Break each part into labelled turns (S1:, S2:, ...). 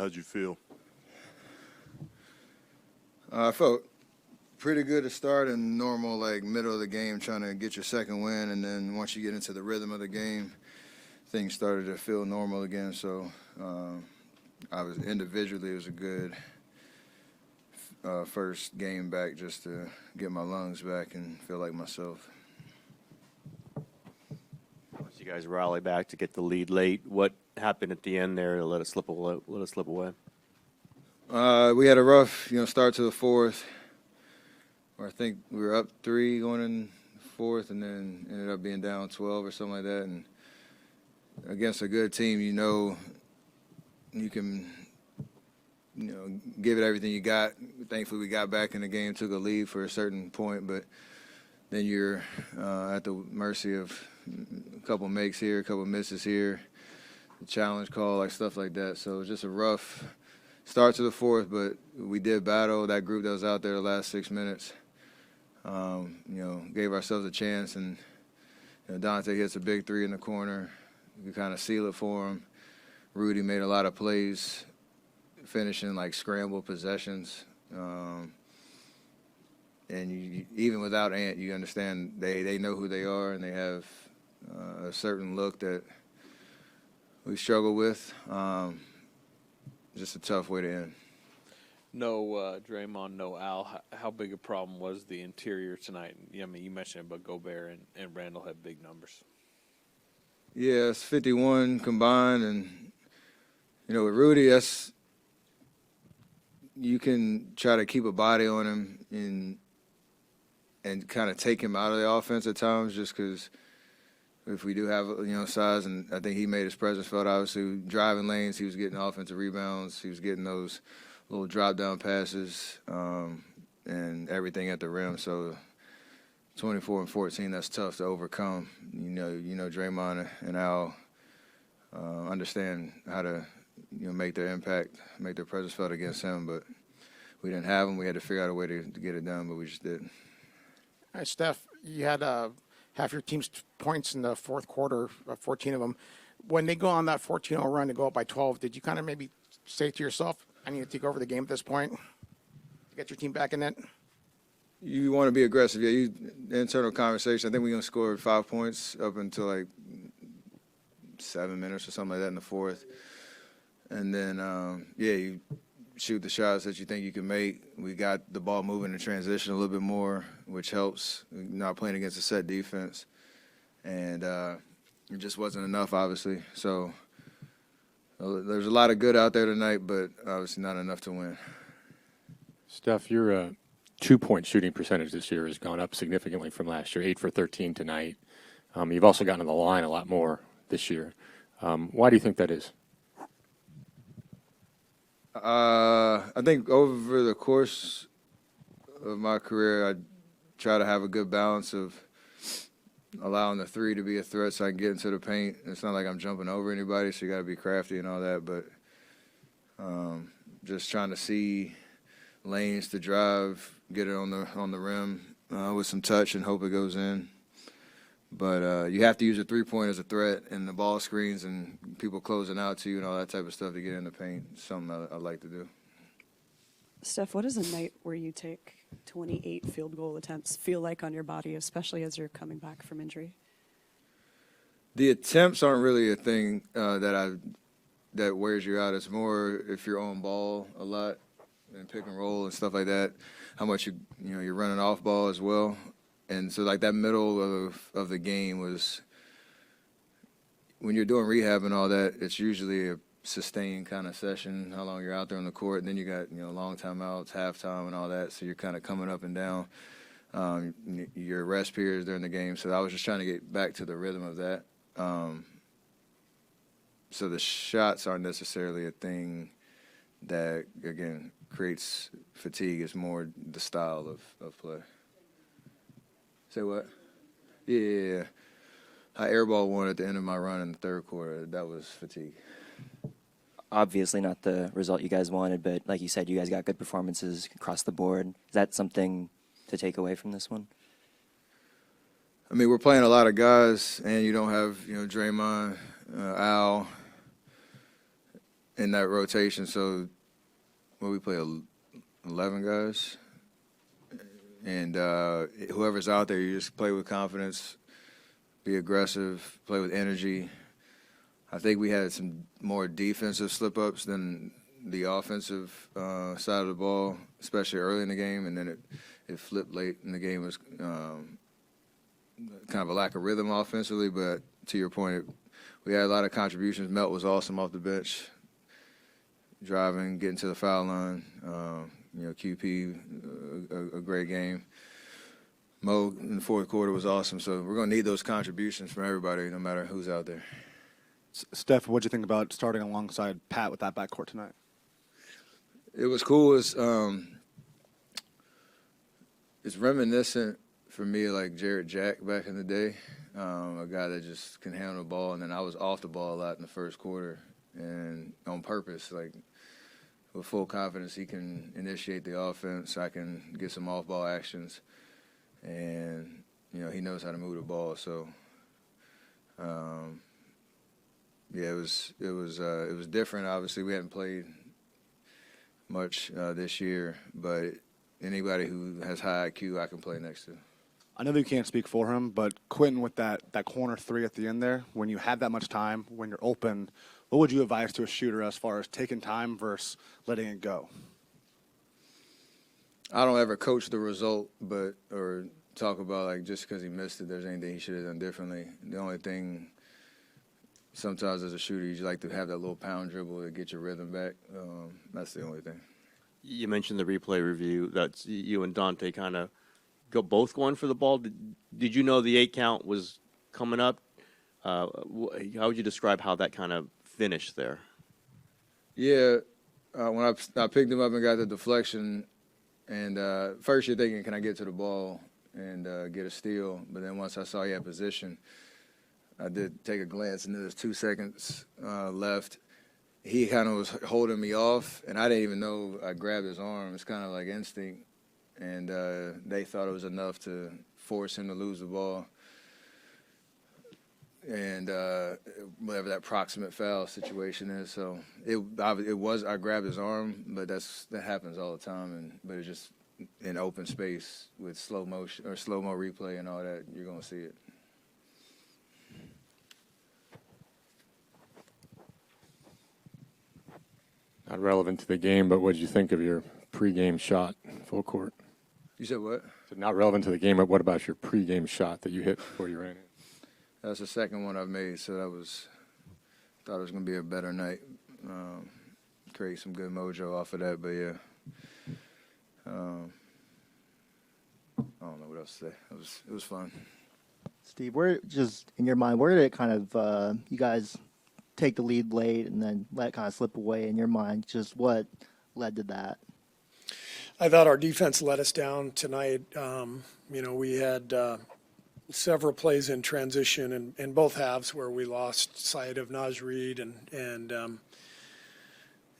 S1: how'd you feel?
S2: I felt pretty good to start and normal, middle of the game, trying to get your second win. And then once you get into the rhythm of the game, things started to feel normal again. So individually, it was a good first game back just to get my lungs back and feel like myself.
S3: Once you guys rally back to get the lead late, what happened at the end there to let it slip away?
S2: We had a rough, start to the fourth. Or I think we were up 3 going in the fourth, and then ended up being down 12 or something like that. And against a good team, you can, give it everything you got. Thankfully, we got back in the game, took a lead for a certain point, but then you're at the mercy of a couple makes here, a couple misses here, the challenge call, stuff like that. So it was just a rough start to the fourth, but we did battle that group that was out there the last 6 minutes. Gave ourselves a chance, and Dante hits a big 3 in the corner. We kind of seal it for him. Rudy made a lot of plays, finishing scramble possessions. And even without Ant, you understand they know who they are, and they have a certain look that we struggle with. Just a tough way to end.
S4: No Draymond, no Al. How big a problem was the interior tonight? I mean, you mentioned it, but Gobert and Randall had big numbers.
S2: Yeah, it's 51 combined, and with Rudy, you can try to keep a body on him and kind of take him out of the offense at times, just because if we do have size, and I think he made his presence felt. Obviously, driving lanes, he was getting offensive rebounds, he was getting those little drop-down passes, and everything at the rim. So 24 and 14, that's tough to overcome. Draymond and Al understand how to make their impact, make their presence felt against him, but we didn't have him. We had to figure out a way to get it done, but we just didn't.
S5: All right, Steph, you had half your team's points in the fourth quarter, 14 of them. When they go on that 14-0 run to go up by 12, did you kind of maybe say to yourself, I need to take over the game at this point to get your team back in it?
S2: You want to be aggressive. Yeah, internal conversation. I think we're going to score 5 points up until 7 minutes or something like that in the fourth. And then, you shoot the shots that you think you can make. We got the ball moving in transition a little bit more, which helps. Not playing against a set defense. And it just wasn't enough, obviously. So there's a lot of good out there tonight, but obviously not enough to win.
S6: Steph, your 2-point shooting percentage this year has gone up significantly from last year, 8 for 13 tonight. You've also gotten to the line a lot more this year. Why do you think that is?
S2: I think over the course of my career, I try to have a good balance of allowing the 3 to be a threat so I can get into the paint. It's not like I'm jumping over anybody, so you got to be crafty and all that, but just trying to see lanes to drive, get it on the rim with some touch and hope it goes in. But you have to use a 3-point as a threat, and the ball screens and people closing out to you and all that type of stuff to get in the paint. It's something I like to do.
S7: Steph, what does a night where you take 28 field goal attempts feel like on your body, especially as you're coming back from injury?
S2: The attempts aren't really a thing that wears you out. It's more if you're on ball a lot and pick and roll and stuff like that, how much you're running off ball as well. And so, that middle of the game was, when you're doing rehab and all that, it's usually a sustained kind of session, how long you're out there on the court. And then you got, long timeouts, halftime and all that. So you're kind of coming up and down your rest periods during the game. So I was just trying to get back to the rhythm of that. So the shots aren't necessarily a thing that, again, creates fatigue. It's more the style of play. Say what? Yeah. I airball one at the end of my run in the third quarter. That was fatigue.
S8: Obviously not the result you guys wanted, but like you said, you guys got good performances across the board. Is that something to take away from this one?
S2: I mean, we're playing a lot of guys, and you don't have, Draymond, Al, in that rotation. So, we play 11 guys, and whoever's out there, you just play with confidence, be aggressive, play with energy. I think we had some more defensive slip-ups than the offensive side of the ball, especially early in the game, and then it flipped late in the game. It was kind of a lack of rhythm offensively, but to your point, we had a lot of contributions. Melt was awesome off the bench, driving, getting to the foul line. QP, a great game. Mo in the fourth quarter was awesome. So we're going to need those contributions from everybody, no matter who's out there.
S1: Steph, what'd you think about starting alongside Pat with that backcourt tonight?
S2: It was cool. It's reminiscent for me like Jared Jack back in the day, a guy that just can handle the ball. And then I was off the ball a lot in the first quarter, and on purpose, like with full confidence, he can initiate the offense. I can get some off-ball actions, and he knows how to move the ball. So, yeah, it was different. Obviously, we hadn't played much this year, but anybody who has high IQ, I can play next to.
S1: I know that you can't speak for him, but Quinten with that corner three at the end there, when you have that much time, when you're open, what would you advise to a shooter as far as taking time versus letting it go?
S2: I don't ever coach the result, or talk about like just because he missed it, there's anything he should have done differently. The only thing sometimes as a shooter, you like to have that little pound dribble to get your rhythm back. That's the only thing.
S3: You mentioned the replay review. That's you and Dante kind of both going for the ball. Did you know the 8 count was coming up? How would you describe how that kind of finished there?
S2: Yeah, when I picked him up and got the deflection, and first you're thinking, can I get to the ball and get a steal? But then once I saw he had position, I did take a glance, and there's 2 seconds left. He kind of was holding me off, and I didn't even know I grabbed his arm. It's kind of like instinct, and they thought it was enough to force him to lose the ball. And whatever that proximate foul situation is, so it was. I grabbed his arm, but that happens all the time. But it's just in open space with slow motion or slow-mo replay and all that, you're gonna see it.
S6: Not relevant to the game, but what did you think of your pregame shot, full court?
S2: You said what?
S6: So not relevant to the game, but what about your pregame shot that you hit before you ran in?
S2: That's the second one I've made, so thought it was going to be a better night. Create some good mojo off of that, but yeah. I don't know what else to say. It was fun.
S9: Steve, where just in your mind, where did it kind of you guys take the lead late and then let it kind of slip away in your mind? Just what led to that?
S10: I thought our defense let us down tonight. We had several plays in transition in both halves where we lost sight of Naj Reid and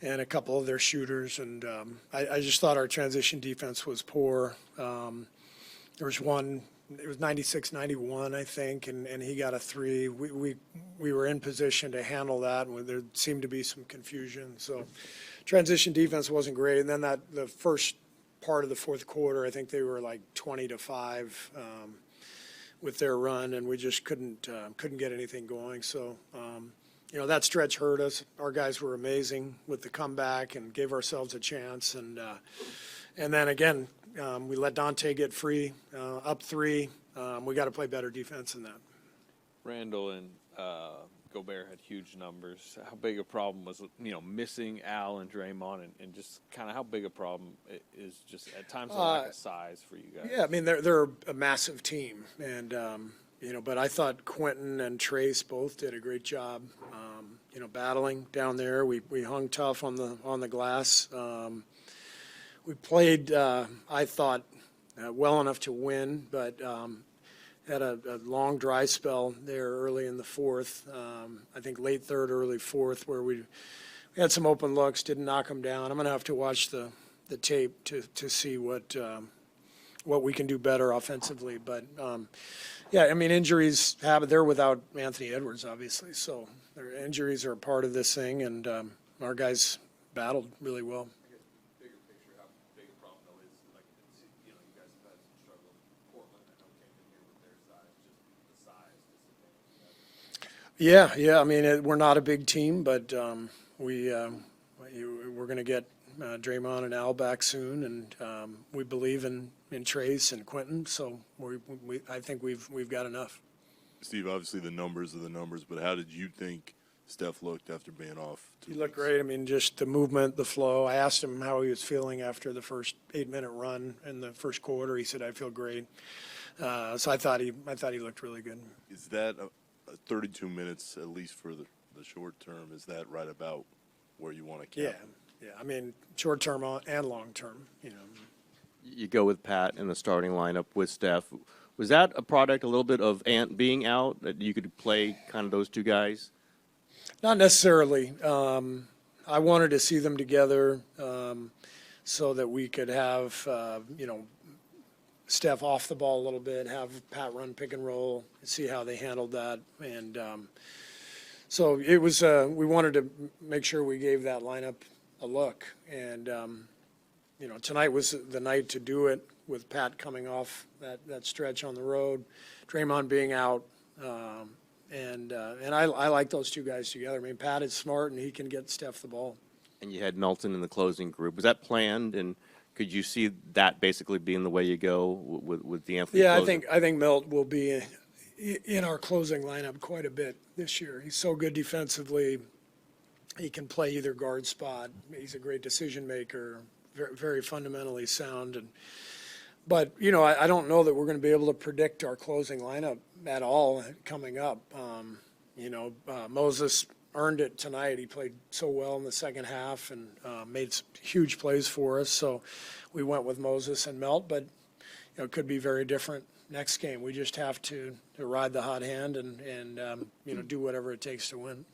S10: a couple of their shooters. And I just thought our transition defense was poor. There was one, it was 96-91, I think, and he got a 3. We were in position to handle that, and there seemed to be some confusion. So transition defense wasn't great. And then the first part of the fourth quarter, I think they were like 20-5 with their run, and we just couldn't get anything going. So, that stretch hurt us. Our guys were amazing with the comeback and gave ourselves a chance. And then again, we let Dante get free, up 3. We got to play better defense than that.
S4: Randall and Gobert had huge numbers. How big a problem was, missing Al and Draymond, and just kind of how big a problem it is just at times the lack of size for you guys?
S10: Yeah, I mean, they're a massive team, and, but I thought Quinten and Trace both did a great job, battling down there. We hung tough on the glass. We played, I thought, well enough to win, but had a long dry spell there early in the fourth. I think late third, early fourth, where we had some open looks, didn't knock them down. I'm going to have to watch the tape to see what we can do better offensively. But, injuries happen. They're without Anthony Edwards, obviously. So their injuries are a part of this thing, and our guys battled really well.
S11: Bigger picture, how big a problem though is, like, you know, you guys have had some struggle. Portland, I know, came in here with their size, just the size disadvantage.
S10: Yeah. I mean, we're not a big team, but we're going to get Draymond and Al back soon, and we believe in Trace and Quinten, so I think we've got enough.
S11: Steve, obviously the numbers are the numbers, but how did you think Steph looked after being off?
S10: He looked great. I mean, just the movement, the flow. I asked him how he was feeling after the first 8-minute run in the first quarter. He said, "I feel great." So I thought he looked really good.
S11: Is that 32 minutes, at least for the short term, is that right about where you want to cap it?
S10: Yeah. I mean, short term and long term, you know.
S3: You go with Pat in the starting lineup with Steph. Was that a product a little bit of Ant being out, that you could play kind of those two guys?
S10: Not necessarily. I wanted to see them together so that we could have, Steph off the ball a little bit, have Pat run pick and roll, see how they handled that. And so it was, we wanted to make sure we gave that lineup a look. And, tonight was the night to do it with Pat coming off that stretch on the road, Draymond being out. And I like those two guys together. I mean, Pat is smart, and he can get Steph the ball.
S3: And you had Melton in the closing group. Was that planned, and could you see that basically being the way you go with the Anthony?
S10: Yeah,
S3: closing?
S10: I think Melt will be in our closing lineup quite a bit this year. He's so good defensively. He can play either guard spot. He's a great decision maker, very, very fundamentally sound. But I don't know that we're going to be able to predict our closing lineup at all coming up. Moses earned it tonight. He played so well in the second half and made some huge plays for us. So we went with Moses and Melt, but it could be very different next game. We just have to ride the hot hand and do whatever it takes to win.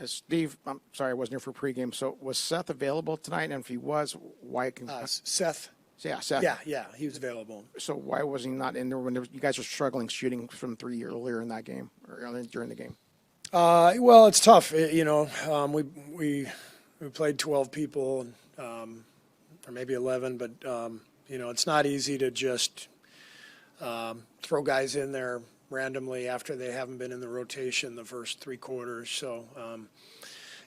S5: Steve, I'm sorry I wasn't here for pregame. So was Seth available tonight? And if he was, why?
S10: Seth.
S5: Yeah, Seth.
S10: Yeah, he was available.
S5: So why was he not in there when you guys were struggling shooting from 3 earlier in that game or during the game?
S10: Well, it's tough. We played 12 people, or maybe 11, but it's not easy to just throw guys in there randomly after they haven't been in the rotation the first 3 quarters. So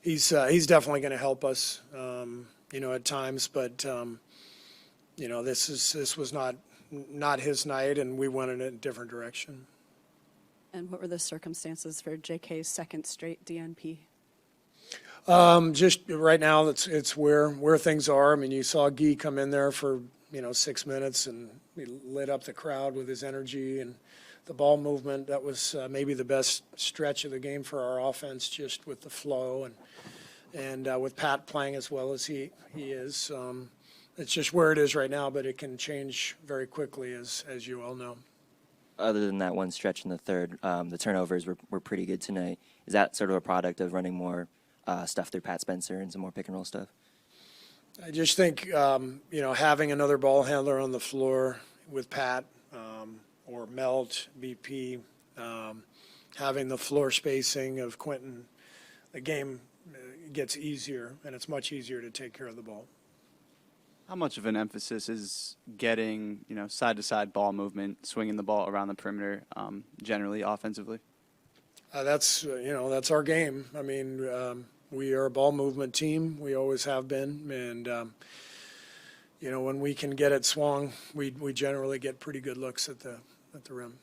S10: he's definitely going to help us, at times, but. This was not his night, and we went in a different direction.
S7: And what were the circumstances for JK's second straight DNP?
S10: Just right now, it's where things are. I mean, you saw Guy come in there for 6 minutes, and he lit up the crowd with his energy and the ball movement. That was maybe the best stretch of the game for our offense, just with the flow and with Pat playing as well as he is. It's just where it is right now, but it can change very quickly, as you all know.
S8: Other than that one stretch in the third, the turnovers were pretty good tonight. Is that sort of a product of running more stuff through Pat Spencer and some more pick and roll stuff?
S10: I just think, having another ball handler on the floor with Pat or Melt, BP, having the floor spacing of Quinten, the game gets easier, and it's much easier to take care of the ball.
S12: How much of an emphasis is getting, side-to-side ball movement, swinging the ball around the perimeter, generally offensively?
S10: That's our game. I mean, we are a ball movement team. We always have been, and when we can get it swung, we generally get pretty good looks at the rim.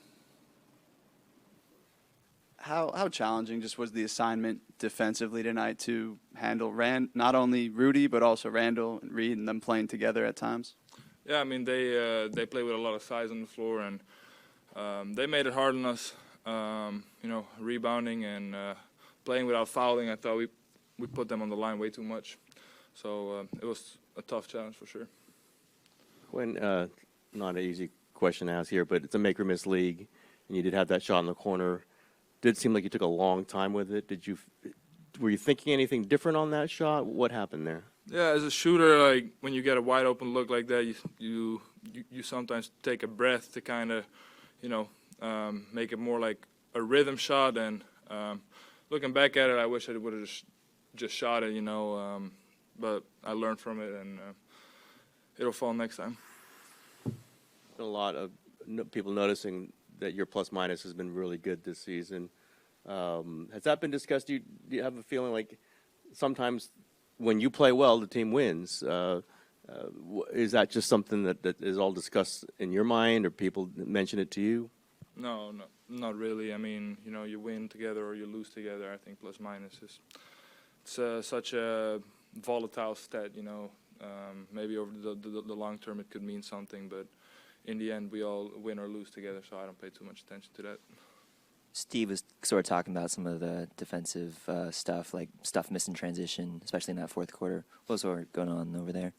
S12: How challenging just was the assignment defensively tonight to handle not only Rudy but also Randall and Reed and them playing together at times?
S13: Yeah, I mean they play with a lot of size on the floor, and they made it hard on us. Rebounding and playing without fouling. I thought we put them on the line way too much, so it was a tough challenge for sure.
S3: When not an easy question to ask here, but it's a make or miss league, and you did have that shot in the corner. Did seem like you took a long time with it. Were you thinking anything different on that shot? What happened there?
S13: Yeah, as a shooter, like when you get a wide open look like that, you sometimes take a breath to kind of, make it more like a rhythm shot. And looking back at it, I wish I would have just just shot it, but I learned from it, and it'll fall next time.
S3: A lot of people noticing that your plus minus has been really good this season. Has that been discussed? Do you have a feeling like sometimes when you play well, the team wins? Is that just something that is all discussed in your mind, or people mention it to you?
S13: No, not really. I mean, you win together or you lose together. I think plus minus it's such a volatile stat. Maybe over the long term it could mean something, but in the end we all win or lose together. So I don't pay too much attention to that.
S8: Steve was sort of talking about some of the defensive stuff, like stuff missed in transition, especially in that fourth quarter. What was sort of going on over there?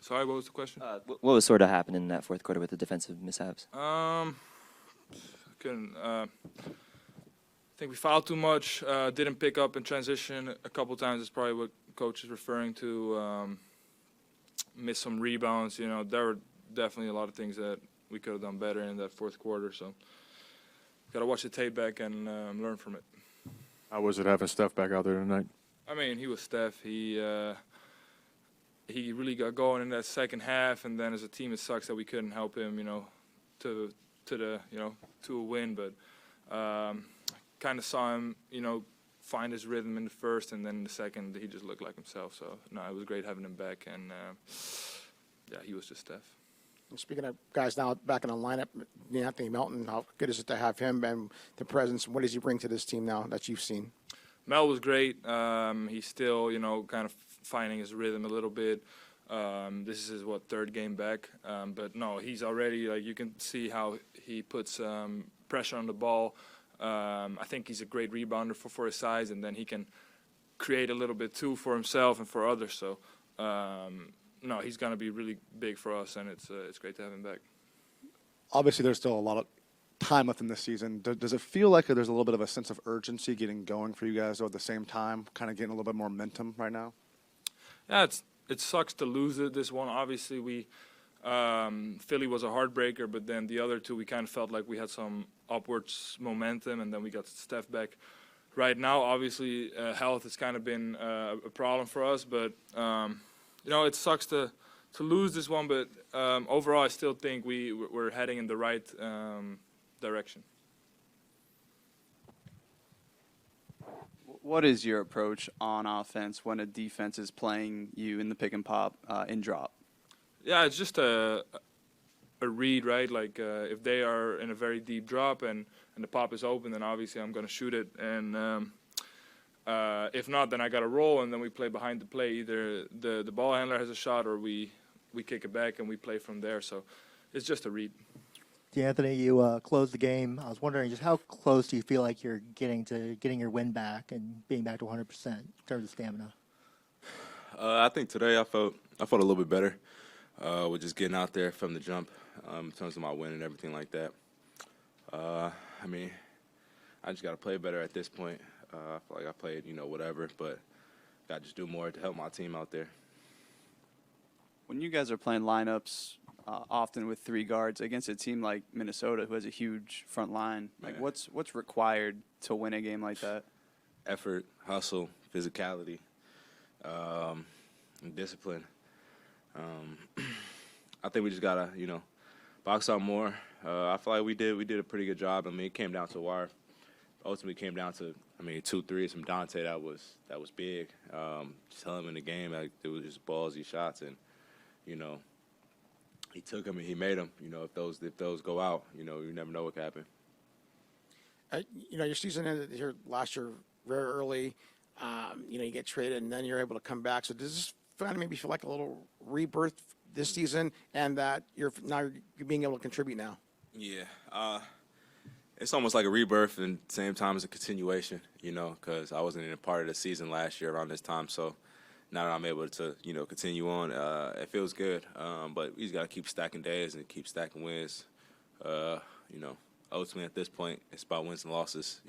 S13: Sorry, what was the question?
S8: What was sort of happening in that fourth quarter with the defensive mishaps?
S13: I think we fouled too much. Didn't pick up in transition a couple times. That's probably what coach is referring to. Missed some rebounds. There were definitely a lot of things that we could have done better in that fourth quarter. So got to watch the tape back and learn from it.
S6: How was it having Steph back out there tonight?
S13: I mean, he was Steph. He really got going in that second half, and then as a team, it sucks that we couldn't help him, to a win. But kind of saw him, find his rhythm in the first, and then in the second, he just looked like himself. So no, it was great having him back, and he was just Steph.
S5: Speaking of guys now back in the lineup, Anthony Melton, how good is it to have him and the presence? What does he bring to this team now that you've seen?
S13: Mel was great. He's still, kind of finding his rhythm a little bit. This is his, third game back. But no, he's already, you can see how he puts pressure on the ball. I think he's a great rebounder for his size, and then he can create a little bit too for himself and for others. So, no, he's going to be really big for us, and it's great to have him back.
S1: Obviously, there's still a lot of time left in this season. Does it feel like there's a little bit of a sense of urgency getting going for you guys, though, at the same time, kind of getting a little bit more momentum right now?
S13: Yeah, it sucks to lose this one. Obviously, Philly was a heartbreaker, but then the other two, we kind of felt like we had some upwards momentum, and then we got Steph back. Right now, obviously, health has kind of been a problem for us, but it sucks to lose this one. But overall, I still think we're heading in the right direction.
S12: What is your approach on offense when a defense is playing you in the pick and pop in drop?
S13: Yeah, it's just a read, right? Like if they are in a very deep drop and the pop is open, then obviously I'm going to shoot it. And if not, then I got to roll, and then we play behind the play. Either the ball handler has a shot, or we kick it back and we play from there. So it's just a read.
S9: Anthony, you closed the game. I was wondering, just how close do you feel like you're getting your win back and being back to 100% in terms of stamina?
S11: I think today I felt a little bit better with just getting out there from the jump in terms of my win and everything like that. I mean, I just got to play better at this point. I feel like I played, whatever, but got to just do more to help my team out there.
S12: When you guys are playing lineups often with three guards against a team like Minnesota, who has a huge front line, what's required to win a game like that?
S11: Effort, hustle, physicality, and discipline. I think we just gotta, box out more. I feel like we did a pretty good job. I mean, it came down to a wire. Ultimately, came down to 2 threes from Dante. That was big. Just tell him in the game, it was just ballsy shots, and he took them and he made them. If those go out, you never know what could happen.
S5: Your season ended here last year very early. You get traded and then you're able to come back. So does this kind of maybe feel like a little rebirth this season, and that you're being able to contribute now?
S11: Yeah, it's almost like a rebirth and at the same time as a continuation. Because I wasn't in a part of the season last year around this time, so. Now that I'm able to, continue on, it feels good. But we just got to keep stacking days and keep stacking wins. Ultimately at this point, it's about wins and losses.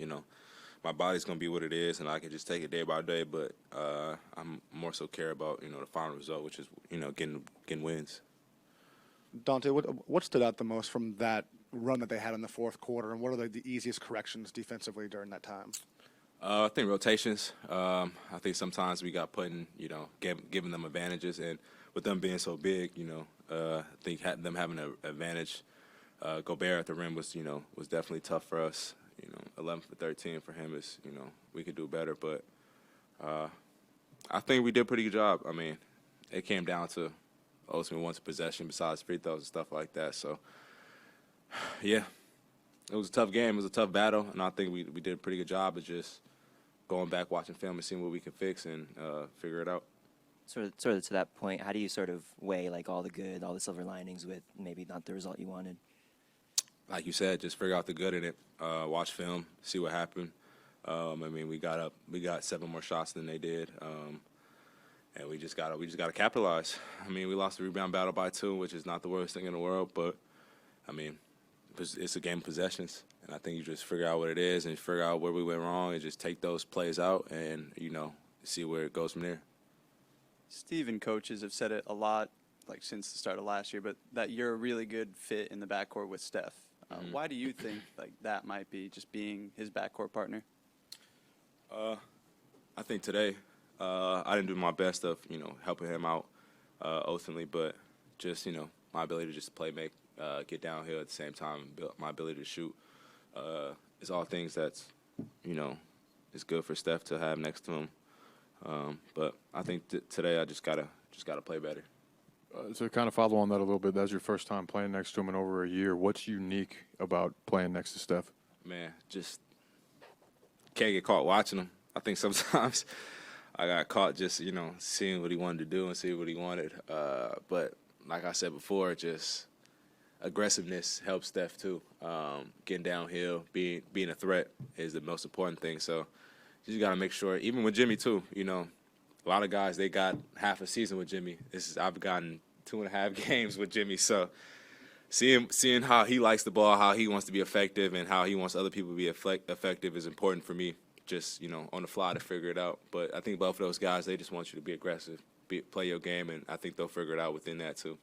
S11: My body's going to be what it is, and I can just take it day by day. But I'm more so care about, the final result, which is, getting wins.
S1: Dante, what stood out the most from that run that they had in the fourth quarter, and what are the easiest corrections defensively during that time?
S11: I think rotations. I think sometimes we got putting, giving them advantages, and with them being so big, I think them having an advantage. Gobert at the rim was definitely tough for us. 11 for 13 for him is, we could do better, but I think we did a pretty good job. I mean, it came down to ultimately once possession besides free throws and stuff like that. So, yeah, it was a tough game. It was a tough battle, and I think we did a pretty good job of just going back, watching film, and seeing what we can fix and figure it out.
S8: Sort of to that point, how do you sort of weigh like all the good, all the silver linings with maybe not the result you wanted?
S11: Like you said, just figure out the good in it. Watch film, see what happened. I mean, we got 7 more shots than they did, and we just gotta capitalize. I mean, we lost the rebound battle by 2, which is not the worst thing in the world, but I mean, it's a game of possessions, and I think you just figure out what it is and figure out where we went wrong and just take those plays out and see where it goes from there.
S12: Steve and coaches have said it a lot, like since the start of last year, but that you're a really good fit in the backcourt with Steph. Why do you think like that might be, just being his backcourt partner?
S11: I think today I didn't do my best of helping him out ultimately, but just my ability to just play make, get downhill at the same time, my ability to shoot is all things that's is good for Steph to have next to him. But I think today I just gotta play better.
S14: To kind of follow on that a little bit, that's your first time playing next to him in over a year. What's unique about playing next to Steph?
S11: Man, just can't get caught watching him. I think sometimes I got caught just, seeing what he wanted to do and see what he wanted. But like I said before, just aggressiveness helps Steph too. Getting downhill, being a threat is the most important thing. So you just got to make sure, even with Jimmy too, a lot of guys, they got half a season with Jimmy. I've gotten 2.5 games with Jimmy. So seeing how he likes the ball, how he wants to be effective, and how he wants other people to be effective is important for me. Just on the fly to figure it out. But I think both of those guys, they just want you to be aggressive, play your game, and I think they'll figure it out within that too.